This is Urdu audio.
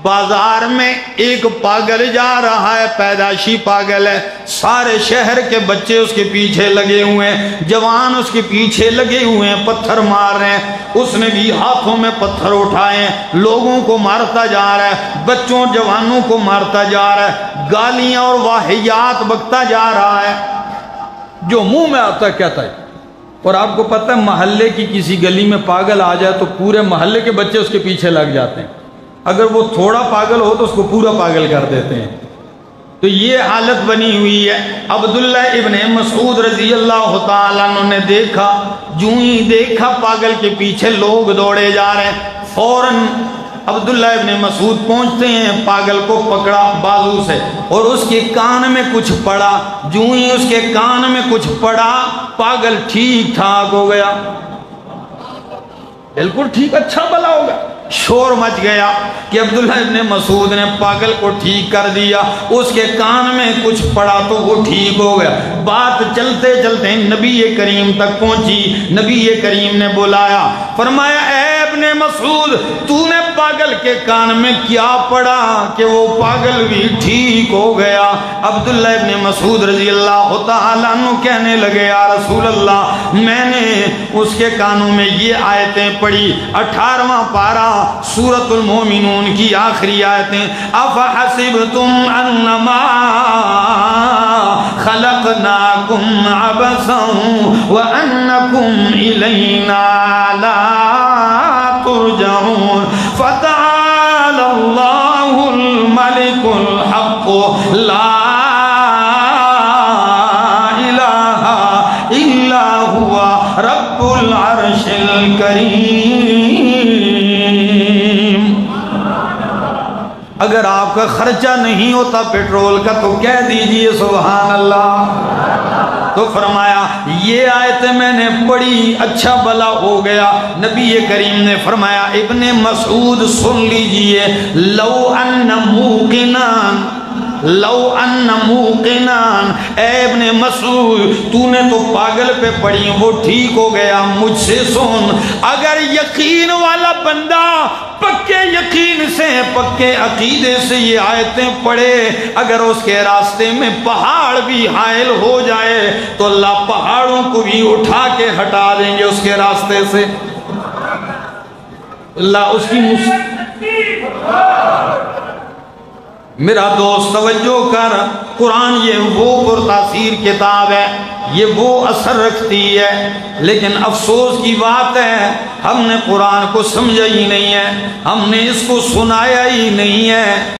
بازار میں ایک پاگل جا رہا ہے، پیدائشی پاگل ہے، سارے شہر کے بچے اس کے پیچھے لگے ہوئے ہیں، جوان اس کے پیچھے لگے ہوئے ہیں، پتھر مار رہے ہیں، اس نے بھی ہاتھوں میں پتھر اٹھائے ہیں، لوگوں کو مارتا جا رہا ہے، بچوں جوانوں کو مارتا جا رہا ہے، گالیاں اور واہیات بکتا جا رہا ہے، جو منہ میں آتا ہے کہتا ہے۔ اور آپ کو پتہ ہے محلے کی کسی گلی میں پاگل آ جائے تو پورے محلے کے بچے اس کے پیچھے لگ جاتے ہیں، اگر وہ تھوڑا پاگل ہو تو اس کو پورا پاگل کر دیتے ہیں۔ تو یہ حالت بنی ہوئی ہے۔ عبداللہ ابن مسعود رضی اللہ تعالیٰ عنہ نے دیکھا، جو ہی دیکھا پاگل کے پیچھے لوگ دوڑے جا رہے ہیں، فوراً عبداللہ ابن مسعود پہنچتے ہیں، پاگل کو پکڑا بازو سے اور اس کے کان میں کچھ پڑا، جو ہی اس کے کان میں کچھ پڑا پاگل ٹھیک ٹھاک ہو گیا، بالکل ٹھیک، اچھا بھلا ہوگا۔ شور مچ گیا کہ عبداللہ ابن مسعود نے پاگل کو ٹھیک کر دیا، اس کے کان میں کچھ پڑا تو وہ ٹھیک ہو گیا۔ بات چلتے چلتے نبی کریم تک پہنچی، نبی کریم نے بلایا، فرمایا اے ابن مسعود تو نے پاگل کے کان میں کیا پڑا کہ وہ پاگل بھی ٹھیک ہو گیا؟ عبداللہ ابن مسعود رضی اللہ تعالیٰ عنہ کہنے لگے یا رسول اللہ، میں نے اس کے کانوں میں یہ آیتیں پڑھی، 18واں پارہ سورۃ المومنون کی آخری آیتیں، افحسبتم انما خلقناکم عبثا وانکم الینا لا ترجعون فتعالى الله الملك الحق لا اله الا هو رب العرش الكريم۔ اگر آپ کا خرچہ نہیں ہوتا پیٹرول کا تو کہہ دیجئے سبحان اللہ۔ تو فرمایا یہ آیت میں نے پڑھی، اچھا بھلا ہو گیا۔ نبی کریم نے فرمایا ابن مسعود سن لیجئے، لو ان موقنان اے ابن مسعود تو نے تو پاگل پہ پڑھی وہ ٹھیک ہو گیا، مجھ سے سن، اگر یقین والا بندہ پکے یقین سے پکے عقیدے سے یہ آیتیں پڑھے، اگر اس کے راستے میں پہاڑ بھی حائل ہو جائے تو اللہ پہاڑوں کو بھی اٹھا کے ہٹا دیں گے اس کے راستے سے، اللہ اس کی میرا دوست توجہ کر، قرآن یہ وہ پرتاثیر کتاب ہے، یہ وہ اثر رکھتی ہے، لیکن افسوس کی بات ہے ہم نے قرآن کو سمجھا ہی نہیں ہے، ہم نے اس کو سنایا ہی نہیں ہے۔